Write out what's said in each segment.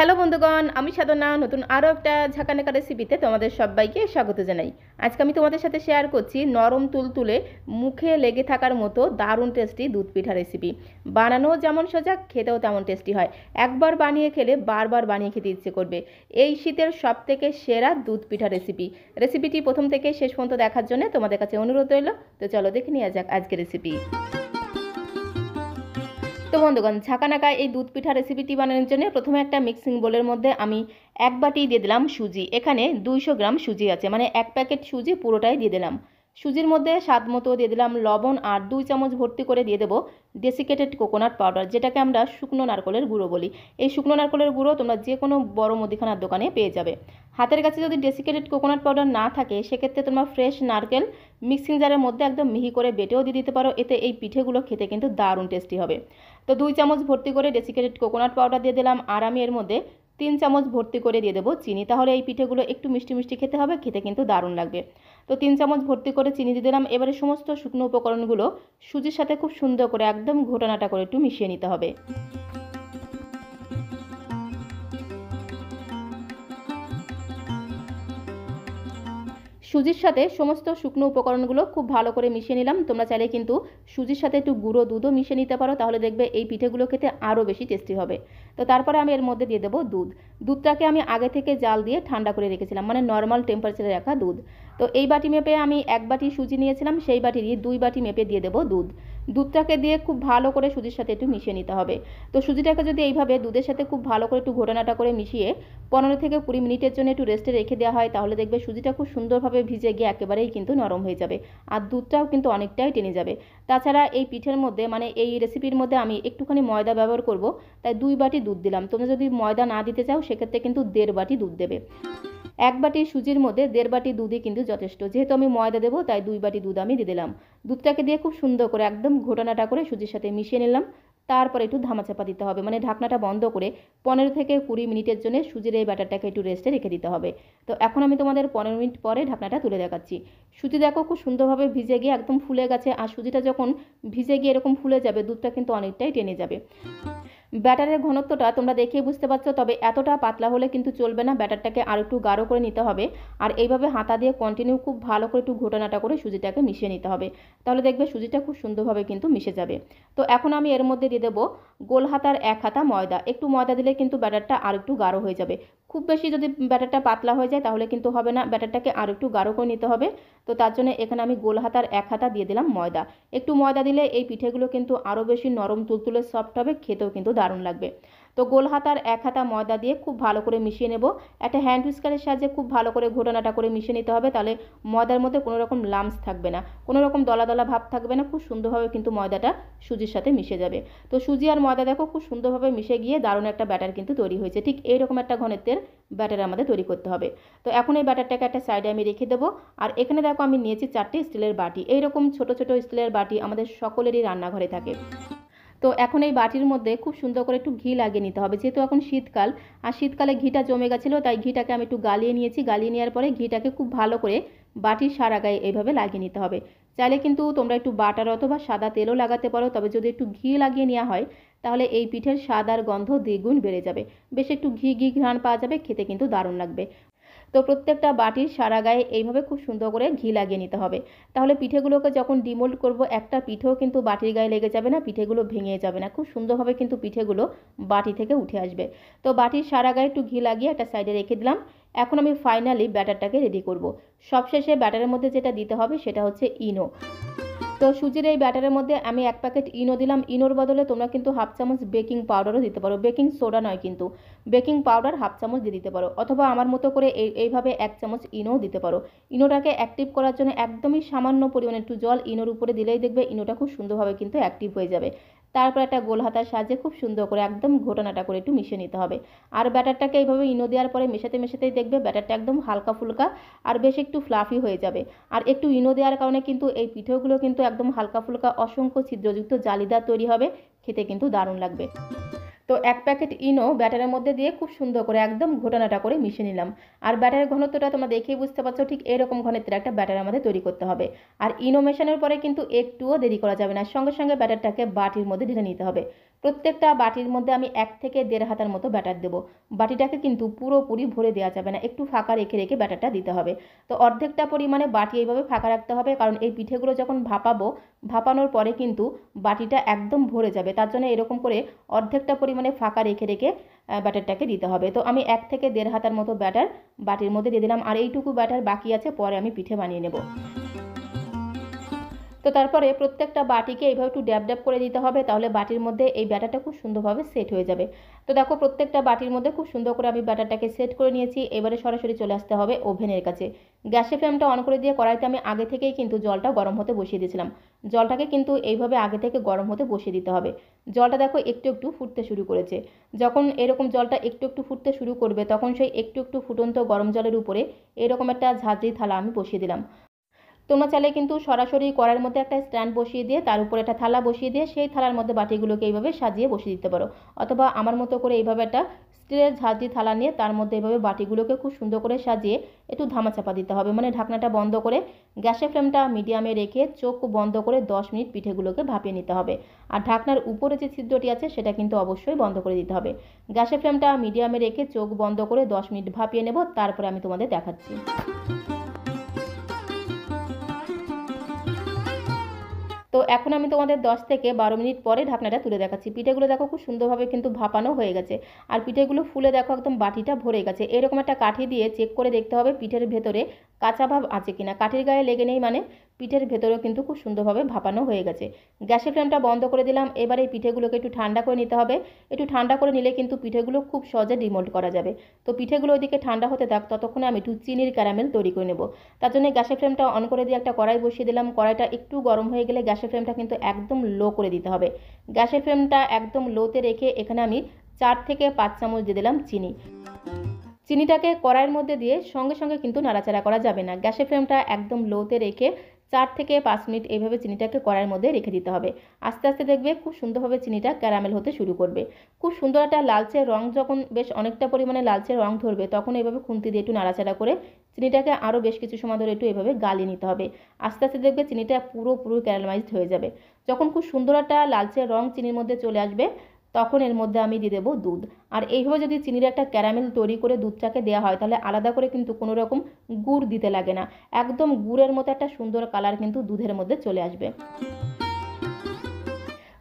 Hello বন্ধুগণ, আমি সাধনা নতুন আরও একটা ঝাঁকানাকা রেসিপিতে তোমাদের সবাইকে স্বাগত জানাই। আজকে আমি তোমাদের সাথে শেয়ার করছি নরম তুলতুলে মুখে লেগে থাকার মতো দারুণ টেস্টি দুধ পিঠা রেসিপি। বানানো যেমন সোজা, খেতেও তেমন টেস্টি হয়। একবার বানিয়ে খেলে বারবার বানিয়ে খেতে ইচ্ছে করবে। এই শীতের সবথেকে সেরা দুধ পিঠা রেসিপিটি প্রথম থেকে শেষ পর্যন্ত দেখার জন্য তোমাদের কাছে অনুরোধ রইল। তো চলো দেখে নেওয়া যাক আজকের রেসিপি। তো বন্ধুগণ, ঝাঁকানাকা এই দুধ পিঠা রেসিপিটি বানানোর জন্য প্রথমে একটা মিক্সিং বোলের মধ্যে আমি এক বাটি দিয়ে দিলাম সুজি। এখানে 200 গ্রাম সুজি আছে, মানে এক প্যাকেট সুজি পুরোটাই দিয়ে দিলাম। সুজির মধ্যে স্বাদ মতো দিয়ে দিলাম লবণ, আর 2 চামচ ভর্তি করে দিয়ে দেবো ডেসিকেটেড কোকোনাট পাউডার, যেটাকে আমরা শুকনো নারকেলের গুঁড়ো বলি। এই শুকনো নারকেলের গুঁড়ো তোমরা যে কোনো বড় মুদিখানার দোকানে পেয়ে যাবে। হাতের কাছে যদি ডেসিকেটেড কোকোনাট পাউডার না থাকে, সেক্ষেত্রে তোমরা ফ্রেশ নারকেল মিক্সিং জারের মধ্যে একদম মিহি করে বেটেও দিয়ে দিতে পারো। এতে এই পিঠেগুলো খেতে কিন্তু দারুণ টেস্টি হবে। তো 2 চামচ ভর্তি করে ডেসিকেটেড কোকোনাট পাউডার দিয়ে দিলাম, আর আমি এর মধ্যে 3 চামচ ভর্তি করে দিয়ে দেবো চিনি। তাহলে এই পিঠেগুলো একটু মিষ্টি মিষ্টি খেতে হবে, খেতে কিন্তু দারুণ লাগবে। তো 3 চামচ ভর্তি করে চিনি দিয়ে দিলাম। এবারে সমস্ত শুকনো উপকরণগুলো সুজির সাথে খুব সুন্দর করে একদম ঘোটানাটা করে একটু মিশিয়ে নিতে হবে। সুজির সাথে সমস্ত শুকনো উপকরণগুলো খুব ভালো করে মিশিয়ে নিলাম। তোমরা চাইলে কিন্তু সুজির সাথে একটু গুঁড়ো দুধও মিশিয়ে নিতে পারো, তাহলে দেখবে এই পিঠেগুলো খেতে আরও বেশি টেস্টি হবে। তো তারপরে আমি এর মধ্যে দিয়ে দেবো দুধটাকে আমি আগে থেকে জাল দিয়ে ঠান্ডা করে রেখেছিলাম, মানে নর্মাল টেম্পারেচারে রাখা দুধ। তো এই বাটি মেপে আমি 1 বাটি সুজি নিয়েছিলাম, সেই বাটি দিয়ে 2 বাটি মেপে দিয়ে দেবো দুধটাকে দিয়ে খুব ভালো করে সুজির সাথে একটু মিশিয়ে নিতে হবে। তো সুজিটাকে যদি এইভাবে দুধের সাথে খুব ভালো করে একটু ঘোটানাটা করে মিশিয়ে 15 থেকে 20 মিনিটের জন্য একটু রেস্টে রেখে দেওয়া হয়, তাহলে দেখবে সুজিটা খুব সুন্দরভাবে ভিজে গিয়ে একেবারেই কিন্তু নরম হয়ে যাবে, আর দুধটাও কিন্তু অনেকটাই টেনে যাবে। তাছাড়া এই পিঠের মধ্যে, মানে এই রেসিপির মধ্যে আমি একটুখানি ময়দা ব্যবহার করব, তাই 2 বাটি দুধ দিলাম। তোমরা যদি ময়দা না দিতে চাও, সেক্ষেত্রে কিন্তু 1.5 বাটি দুধ দেবে। 1 বাটি সুজির মধ্যে 1.5 বাটি দুধই কিন্তু যথেষ্ট। যেহেতু আমি ময়দা দেবো, তাই 2 বাটি দুধ আমি দিয়ে দিলাম। দুধটাকে দিয়ে খুব সুন্দর করে একদম ঘোটানাটা করে সুজির সাথে মিশিয়ে নিলাম। তারপরে একটু ধামাচাপা দিতে হবে, মানে ঢাকনাটা বন্ধ করে 15 থেকে 20 মিনিটের জন্য সুজির এই ব্যাটারটাকে একটু রেস্টে রেখে দিতে হবে। তো এখন আমি তোমাদের 15 মিনিট পরে ঢাকনাটা তুলে দেখাচ্ছি। সুজি দেখো খুব সুন্দরভাবে ভিজে গিয়ে একদম ফুলে গেছে, আর সুজিটা যখন ভিজে গিয়ে এরকম ফুলে যাবে, দুধটা কিন্তু অনেকটাই টেনে যাবে। ব্যাটারের ঘনত্বটা তোমরা দেখেই বুঝতে পারছো, তবে এতটা পাতলা হলে কিন্তু চলবে না, ব্যাটারটাকে আর একটু গাঢ় করে নিতে হবে। আর এইভাবে হাতা দিয়ে কন্টিনিউ খুব ভালো করে একটু ঘোটানাটা করে সুজিটাকে মিশিয়ে নিতে হবে, তাহলে দেখবে সুজিটা খুব সুন্দরভাবে কিন্তু মিশে যাবে। তো এখন আমি এর মধ্যে দিয়ে দেবো গোল হাতার 1 হাতা ময়দা। একটু ময়দা দিলে কিন্তু ব্যাটারটা আর একটু গাঢ় হয়ে যাবে। খুব বেশি যদি ব্যাটারটা পাতলা হয়ে যায়, তাহলে কিন্তু হবে না, ব্যাটারটাকে আর একটু গাঢ় করে নিতে হবে। তো তার জন্য এখানে আমি গোল হাতার 1 হাতা দিয়ে দিলাম ময়দা। একটু ময়দা দিলে এই পিঠেগুলো কিন্তু আরও বেশি নরম তুলতুলে সফট হবে, খেতেও কিন্তু দারুণ লাগবে। তো গোল হাতার 1 হাতা ময়দা দিয়ে খুব ভালো করে মিশিয়ে নেব। একটা হ্যান্ড হুইস্কারের সাহায্যে খুব ভালো করে ঘোটানাটা করে মিশিয়ে নিতে হবে, তাহলে ময়দার মধ্যে কোনো রকম লাম্পস থাকবে না, কোনো রকম দলা দলা ভাব থাকবে না। খুব সুন্দরভাবে কিন্তু ময়দাটা সুজির সাথে মিশে যাবে। তো সুজি আর ময়দা দেখো খুব সুন্দরভাবে মিশে গিয়ে দারুণ একটা ব্যাটার কিন্তু তৈরি হয়েছে। ঠিক এইরকম একটা ঘনত্বের ব্যাটার আমাদের তৈরি করতে হবে। তো এখন এই ব্যাটারটাকে একটা সাইডে আমি রেখে দেবো। আর এখানে দেখো আমি নিয়েছি 4টে স্টিলের বাটি। এইরকম ছোট ছোট স্টিলের বাটি আমাদের সকলেরই রান্নাঘরে থাকে। তো এখন এই বাটির মধ্যে খুব সুন্দর করে একটু ঘি লাগিয়ে নিতে হবে, যেহেতু এখন শীতকাল, আর শীতকালে ঘিটা জমে গেছিলো, তাই ঘিটাকে আমি একটু গালিয়ে নিয়েছি। গালিয়ে নেওয়ার পরে ঘিটাকে খুব ভালো করে বাটির সারা গায়ে এইভাবে লাগিয়ে নিতে হবে। চাইলে কিন্তু তোমরা একটু বাটার অথবা সাদা তেলও লাগাতে পারো, তবে যদি একটু ঘি লাগিয়ে নেওয়া হয়, তাহলে এই পিঠের স্বাদ আর গন্ধ দ্বিগুণ বেড়ে যাবে। বেশ একটু ঘি ঘি ঘ্রাণ পাওয়া যাবে, খেতে কিন্তু দারুণ লাগবে। তো প্রত্যেকটা বাটির সারা গায়ে এইভাবে খুব সুন্দর করে ঘি লাগিয়ে নিতে হবে, তাহলে পিঠেগুলোকে যখন ডিমোল্ড করব, একটা পিঠেও কিন্তু বাটির গায়ে লেগে যাবে না, পিঠেগুলো ভেঙে যাবে না, খুব সুন্দরভাবে কিন্তু পিঠেগুলো বাটি থেকে উঠে আসবে। তো বাটির সারা গায়ে একটু ঘি লাগিয়ে একটা সাইডে রেখে দিলাম। এখন আমি ফাইনালি ব্যাটারটাকে রেডি করব। সবশেষে ব্যাটারের মধ্যে যেটা দিতে হবে সেটা হচ্ছে ইনো। তো সুজির এই ব্যাটারের মধ্যে আমি 1 প্যাকেট ইনো দিলাম। ইনোর বদলে তোমরা কিন্তু 1/2 চামচ বেকিং পাউডারও দিতে পারো, বেকিং সোডা নয় কিন্তু, বেকিং পাউডার 1/2 চামচ দিয়ে দিতে পারো, অথবা আমার মতো করে এইভাবে 1 চামচ ইনোও দিতে পারো। ইনোটাকে অ্যাক্টিভ করার জন্য একদমই সামান্য পরিমাণে একটু জল ইনোর উপরে দিলেই দেখবে ইনোটা খুব সুন্দরভাবে কিন্তু অ্যাক্টিভ হয়ে যাবে। তারপর একটা গোল হাতার সাহায্যে খুব সুন্দর করে একদম ঘোটানাটা করে একটু মিশিয়ে নিতে হবে। আর ব্যাটারটাকে এইভাবে ইনো দেওয়ার পরে মেশাতে মেশাতেই দেখবে ব্যাটারটা একদম হালকা ফুলকা আর বেশ একটু ফ্লাফি হয়ে যাবে। আর একটু ইনো দেওয়ার কারণে কিন্তু এই পিঠেগুলো কিন্তু একদম হালকা ফুলকা অসংখ্য ছিদ্রযুক্ত জালিদার তৈরি হবে, খেতে কিন্তু দারুণ লাগবে। তো 1 প্যাকেট ইনো ব্যাটারের মধ্যে দিয়ে খুব সুন্দর করে একদম ঘোটানাটা করে মিশিয়ে নিলাম। আর ব্যাটারের ঘনত্বটা তোমরা দেখেই বুঝতে পারছো, ঠিক এরকম ঘনত্বের একটা ব্যাটার আমাদের তৈরি করতে হবে। আর ইনো মেশানোর পরে কিন্তু একটুও দেরি করা যাবে না, সঙ্গে সঙ্গে ব্যাটারটাকে বাটির মধ্যে ঢেলে নিতে হবে। প্রত্যেকটা বাটির মধ্যে আমি 1 থেকে 1.5 হাতার মতো ব্যাটার দেবো। বাটিটাকে কিন্তু পুরোপুরি ভরে দেওয়া যাবে না, একটু ফাঁকা রেখে রেখে ব্যাটারটা দিতে হবে। তো অর্ধেকটা পরিমাণে বাটি এইভাবে ফাঁকা রাখতে হবে, কারণ এই পিঠেগুলো যখন ভাপাবো, ভাপানোর পরে কিন্তু বাটিটা একদম ভরে যাবে। তার জন্য এরকম করে অর্ধেকটা পরিমাণে ফাঁকা রেখে রেখে ব্যাটারটাকে দিতে হবে। তো আমি 1 থেকে 1.5 হাতার মতো ব্যাটার বাটির মধ্যে দিয়ে দিলাম, আর এইটুকু ব্যাটার বাকি আছে, পরে আমি পিঠে বানিয়ে নেব। তো তারপরে প্রত্যেকটা বাটিকে এইভাবে একটু ড্যাব ড্যাব করে দিতে হবে, তাহলে বাটির মধ্যে এই ব্যাটারটা খুব সুন্দরভাবে সেট হয়ে যাবে। তো দেখো প্রত্যেকটা বাটির মধ্যে খুব সুন্দর করে আমি ব্যাটারটাকে সেট করে নিয়েছি। এবারে সরাসরি চলে আসতে হবে ওভেনের কাছে। গ্যাসের ফ্লেমটা অন করে দিয়ে কড়াইতে আমি আগে থেকেই কিন্তু জলটা গরম হতে বসিয়ে দিয়েছিলাম। জলটাকে কিন্তু এইভাবে আগে থেকে গরম হতে বসিয়ে দিতে হবে। জলটা দেখো একটু একটু ফুটতে শুরু করেছে। যখন এরকম জলটা একটু একটু ফুটতে শুরু করবে, তখন সেই একটু একটু ফুটন্ত গরম জলের উপরে এরকম একটা ঝাঁঝরি থালা আমি বসিয়ে দিলাম। তোমরা চাইলে কিন্তু সরাসরি কড়াইয়ের মধ্যে একটা স্ট্যান্ড বসিয়ে দিয়ে তার উপরে একটা থালা বসিয়ে দিয়ে সেই থালার মধ্যে বাটিগুলোকে এইভাবে সাজিয়ে বসিয়ে দিতে পারো, অথবা আমার মতো করে এইভাবে একটা স্টিলের ঝাঁঝরি থালা নিয়ে তার মধ্যে এইভাবে বাটিগুলোকে খুব সুন্দর করে সাজিয়ে একটু ধামাচাপা দিতে হবে, মানে ঢাকনাটা বন্ধ করে গ্যাসের ফ্লেমটা মিডিয়ামে রেখে চোখ বন্ধ করে 10 মিনিট পিঠেগুলোকে ভাপিয়ে নিতে হবে। আর ঢাকনার উপরে যে ছিদ্রটি আছে সেটা কিন্তু অবশ্যই বন্ধ করে দিতে হবে। গ্যাসের ফ্লেমটা মিডিয়ামে রেখে চোখ বন্ধ করে 10 মিনিট ভাপিয়ে নেব, তারপরে আমি তোমাদের দেখাচ্ছি। তো এখন আমি তোমাদের 10 থেকে 12 মিনিট পরে ঢাকনাটা তুলে দেখাচ্ছি। পিঠেগুলো দেখো খুব সুন্দরভাবে কিন্তু ভাপানো হয়ে গেছে, আর পিঠেগুলো ফুলে দেখো একদম বাটিটা ভরে গেছে। এরকম একটা কাঠি দিয়ে চেক করে দেখতে হবে পিঠের ভেতরে কাঁচা ভাব আছে কিনা। কাঠির গায়ে লেগে নেই মানে পিঠের ভেতরেও কিন্তু খুব সুন্দরভাবে ভাপানো হয়ে গেছে। গ্যাসের ফ্লেমটা বন্ধ করে দিলাম। এবারে এই পিঠেগুলোকে একটু ঠান্ডা করে নিতে হবে। একটু ঠান্ডা করে নিলে কিন্তু পিঠেগুলো খুব সহজে ডিমোল্ড করা যাবে। তো পিঠেগুলো ওইদিকে ঠান্ডা হতে থাক, ততক্ষণে আমি একটু চিনির ক্যারামেল তৈরি করে নেব। তার জন্য গ্যাসের ফ্লেমটা অন করে দিয়ে একটা কড়াই বসিয়ে দিলাম। কড়াইটা একটু গরম হয়ে গেলে গ্যাসের ফ্লেমটা কিন্তু একদম লো করে দিতে হবে। গ্যাসের ফ্লেমটা একদম লোতে রেখে এখানে আমি 4 থেকে 5 চামচ দিয়ে দিলাম চিনি। চিনিটাকে কড়াইয়ের মধ্যে দিয়ে সঙ্গে সঙ্গে কিন্তু নাড়াচাড়া করা যাবে না। গ্যাসের ফ্লেমটা একদম লোতে রেখে 4 থেকে 5 মিনিট এইভাবে চিনিটাকে কড়াইয়ের মধ্যে রেখে দিতে হবে। আস্তে আস্তে দেখবে খুব সুন্দরভাবে চিনিটা ক্যারামেল হতে শুরু করবে। খুব সুন্দর একটা লালচে রং যখন বেশ অনেকটা পরিমাণে লালচে রং ধরবে, তখন এইভাবে খুন্তি দিয়ে একটু নাড়াচাড়া করে চিনিটাকে আরও বেশ কিছু সময় ধরে একটু এভাবে গালিয়ে নিতে হবে। আস্তে আস্তে দেখবে চিনিটা পুরোপুরি ক্যারামেলাইজড হয়ে যাবে। যখন খুব সুন্দর একটা লালচে রং চিনির মধ্যে চলে আসবে, তখন এর মধ্যে আমি দিয়ে দেবো দুধ। আর এইভাবে যদি চিনির একটা ক্যারামেল তৈরি করে দুধটাকে দেওয়া হয়, তাহলে আলাদা করে কিন্তু কোনো রকম গুড় দিতে লাগে না। একদম গুড়ের মতো একটা সুন্দর কালার কিন্তু দুধের মধ্যে চলে আসবে।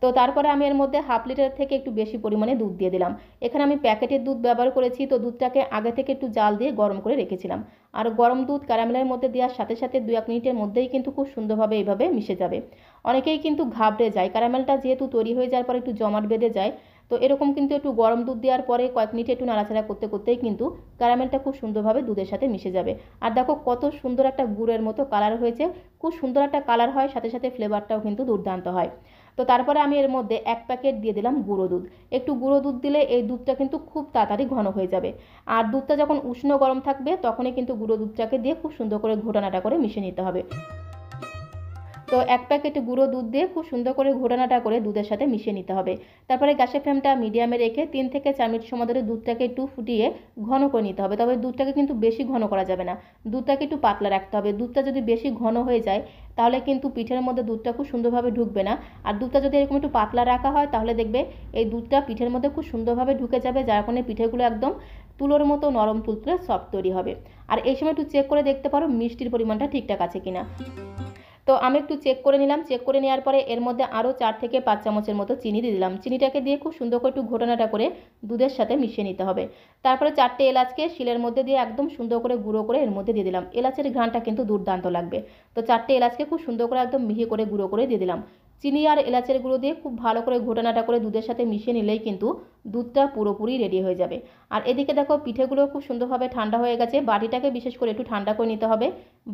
তো তারপরে আমি এর মধ্যে 1/2 লিটার থেকে একটু বেশি পরিমাণে দুধ দিয়ে দিলাম। এখানে আমি প্যাকেটের দুধ ব্যবহার করেছি, তো দুধটাকে আগে থেকে একটু জাল দিয়ে গরম করে রেখেছিলাম। আর গরম দুধ ক্যারামেলের মধ্যে দেওয়ার সাথে সাথে 2-1 মিনিটের মধ্যেই কিন্তু খুব সুন্দরভাবে এইভাবে মিশে যাবে। অনেকেই কিন্তু ঘাবড়ে যায়, ক্যারামেলটা যেহেতু তৈরি হয়ে যাওয়ার পরে একটু জমাট বেঁধে যায়। তো এরকম কিন্তু একটু গরম দুধ দেওয়ার পরে কয়েক মিনিট একটু নাড়াচাড়া করতে করতেই কিন্তু ক্যারামেলটা খুব সুন্দরভাবে দুধের সাথে মিশে যাবে। আর দেখো কত সুন্দর একটা গুড়ের মতো কালার হয়েছে। খুব সুন্দর একটা কালার হয়, সাথে সাথে ফ্লেভারটাও কিন্তু দুর্দান্ত হয়। তো তারপরে আমি এর মধ্যে 1 প্যাকেট দিয়ে দিলাম গুঁড়ো দুধ। একটু গুঁড়ো দুধ দিলে এই দুধটা কিন্তু খুব তাড়াতাড়ি ঘন হয়ে যাবে। আর দুধটা যখন উষ্ণ গরম থাকবে, তখনই কিন্তু গুঁড়ো দুধটাকে দিয়ে খুব সুন্দর করে ঘোটানাটা করে মিশিয়ে নিতে হবে। তো 1 প্যাকেট গুঁড়ো দুধ দিয়ে খুব সুন্দর করে ঘোটানাটা করে দুধের সাথে মিশিয়ে নিতে হবে। তারপরে গ্যাসের ফ্লেমটা মিডিয়ামে রেখে 3 থেকে 4 মিনিট সময় ধরে দুধটাকে একটু ফুটিয়ে ঘন করে নিতে হবে। তবে দুধটাকে কিন্তু বেশি ঘন করা যাবে না, দুধটাকে একটু পাতলা রাখতে হবে। দুধটা যদি বেশি ঘন হয়ে যায়, তাহলে কিন্তু পিঠের মধ্যে দুধটা খুব সুন্দরভাবে ঢুকবে না। আর দুধটা যদি এরকম একটু পাতলা রাখা হয়, তাহলে দেখবে এই দুধটা পিঠের মধ্যে খুব সুন্দরভাবে ঢুকে যাবে, যার কারণে পিঠেগুলো একদম তুলোর মতো নরম তুলতুলে সফট তৈরি হবে। আর এই সময় একটু চেক করে দেখতে পারো মিষ্টির পরিমাণটা ঠিকঠাক আছে কিনা। তো আমি একটু চেক করে নিলাম। চেক করে নেওয়ার পরে এর মধ্যে আরও 4 থেকে 5 চামচের মতো চিনি দিয়ে দিলাম। চিনিটাকে দিয়ে খুব সুন্দর করে একটু ঘোটানাটা করে দুধের সাথে মিশিয়ে নিতে হবে। তারপরে 4টে এলাচকে শিলের মধ্যে দিয়ে একদম সুন্দর করে গুঁড়ো করে এর মধ্যে দিয়ে দিলাম। এলাচের ঘ্রাণটা কিন্তু দুর্দান্ত লাগবে। তো 4টে এলাচকে খুব সুন্দর করে একদম মিহি করে গুঁড়ো করে দিয়ে দিলাম। চিনি আর এলাচের গুঁড়ো দিয়ে খুব ভালো করে ঘোটানাটা করে দুধের সাথে মিশিয়ে নিলেই কিন্তু দুধটা পুরোপুরি রেডি হয়ে যাবে। আর এদিকে দেখো পিঠেগুলো খুব সুন্দরভাবে ঠান্ডা হয়ে গেছে। বাটিটাকে বিশেষ করে একটু ঠান্ডা করে নিতে হবে।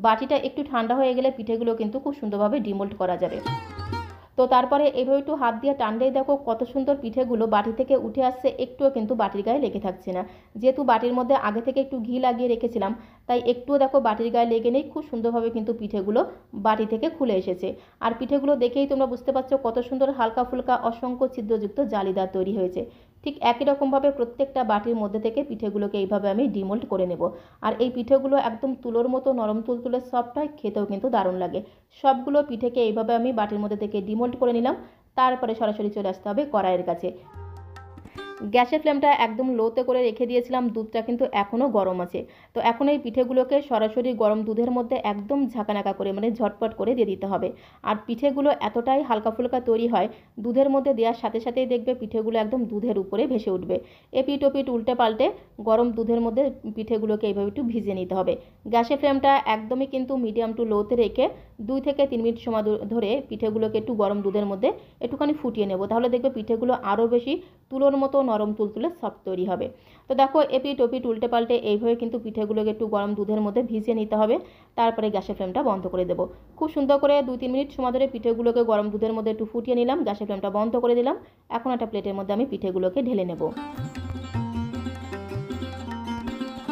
বাটিটা একটু ঠান্ডা হয়ে গেলে পিঠেগুলো কিন্তু খুব সুন্দরভাবে ডিমোল্ড করা যাবে। তো তারপরে এইভাবে একটু হাত দিয়ে টানলেই দেখো কত সুন্দর পিঠেগুলো বাটি থেকে উঠে আসছে, একটুও কিন্তু বাটির গায়ে লেগে থাকছে না। যেহেতু বাটির মধ্যে আগে থেকে একটু ঘি লাগিয়ে রেখেছিলাম, তাই একটুও দেখো বাটির গায়ে লেগে নেই। খুব সুন্দরভাবে কিন্তু পিঠেগুলো বাটি থেকে খুলে এসেছে। আর পিঠেগুলো দেখেই তোমরা বুঝতে পারছো কত সুন্দর হালকা ফুলকা অসংখ্য ছিদ্রযুক্ত জালিদার তৈরি হয়েছে। ঠিক একই রকমভাবে প্রত্যেকটা বাটির মধ্যে থেকে পিঠেগুলোকে এইভাবে আমি ডিমোল্ড করে নেব। আর এই পিঠেগুলো একদম তুলোর মতো নরম তুলতুলে সফট হয়, খেতেও কিন্তু দারুণ লাগে। সবগুলো পিঠেকে এইভাবে আমি বাটির মধ্যে থেকে ডিমোল্ড করে নিলাম। তারপরে সরাসরি চলে আসতে হবে কড়াইয়ের কাছে। গ্যাসের ফ্লেমটা একদম লোতে করে রেখে দিয়েছিলাম, দুধটা কিন্তু এখনও গরম আছে। তো এখন এই পিঠেগুলোকে সরাসরি গরম দুধের মধ্যে একদম ঝাঁকানাকা করে মানে ঝটপট করে দিয়ে দিতে হবে। আর পিঠেগুলো এতটাই হালকা ফুলকা তৈরি হয়, দুধের মধ্যে দেওয়ার সাথে সাথেই দেখবে পিঠেগুলো একদম দুধের উপরে ভেসে উঠবে। এপিট ওপিট উল্টে পাল্টে গরম দুধের মধ্যে পিঠেগুলোকে এইভাবে একটু ভিজিয়ে নিতে হবে। গ্যাসের ফ্লেমটা একদমই কিন্তু মিডিয়াম টু লোতে রেখে 2 থেকে 3 মিনিট সময় ধরে পিঠেগুলোকে একটু গরম দুধের মধ্যে একটুখানি ফুটিয়ে নেব। তাহলে দেখবে পিঠেগুলো আরও বেশি তুলোর মতো নরম তুলতুলে সফট তৈরি হবে। তো দেখো এপিট ওপিট উল্টে পাল্টে এইভাবে কিন্তু পিঠেগুলোকে একটু গরম দুধের মধ্যে ভিজিয়ে নিতে হবে। তারপরে গ্যাসের ফ্লেমটা বন্ধ করে দেবো। খুব সুন্দর করে 2-3 মিনিট সময় ধরে পিঠেগুলোকে গরম দুধের মধ্যে একটু ফুটিয়ে নিলাম, গ্যাসের ফ্লেমটা বন্ধ করে দিলাম। এখন একটা প্লেটের মধ্যে আমি পিঠেগুলোকে ঢেলে নেব।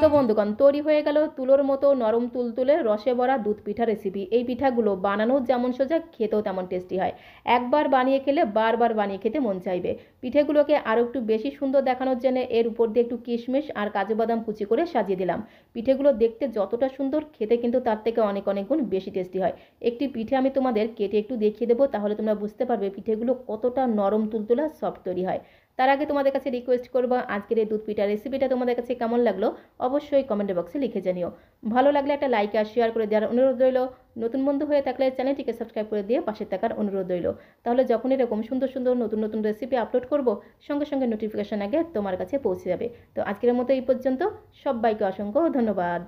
তো বন্ধুগণ, তৈরি হয়ে গেল তুলোর মতো নরম তুলতুলে রসে ভরা দুধ পিঠা রেসিপি। এই পিঠাগুলো বানানো যেমন সোজা, খেতেও তেমন টেস্টি হয়। একবার বানিয়ে খেলে বারবার বানিয়ে খেতে মন চাইবে। পিঠেগুলোকে আরও একটু বেশি সুন্দর দেখানোর জন্য এর উপর দিয়ে একটু কিশমিশ আর কাজু বাদাম কুচি করে সাজিয়ে দিলাম। পিঠেগুলো দেখতে যতটা সুন্দর, খেতে কিন্তু তার থেকে অনেক অনেক গুণ বেশি টেস্টি হয়। একটি পিঠে আমি তোমাদের কেটে একটু দেখিয়ে দেবো, তাহলে তোমরা বুঝতে পারবে পিঠেগুলো কতটা নরম তুলতুলা সফট তৈরি হয়। তার আগে তোমাদের কাছে রিকোয়েস্ট করবো, আজকের এই দুধ পিঠা রেসিপিটা তোমাদের কাছে কেমন লাগলো অবশ্যই কমেন্ট বক্সে লিখে জানিও। ভালো লাগলে একটা লাইক আর শেয়ার করে দেওয়ার অনুরোধ রইল। নতুন বন্ধু হয়ে থাকলে চ্যানেলটিকে সাবস্ক্রাইব করে দিয়ে পাশে থাকার অনুরোধ রইল। তাহলে যখন এরকম সুন্দর সুন্দর নতুন নতুন রেসিপি আপলোড করব, সঙ্গে সঙ্গে নোটিফিকেশন আগে তোমার কাছে পৌঁছে যাবে। তো আজকের মতো এই পর্যন্ত, সবাইকে অসংখ্য ধন্যবাদ।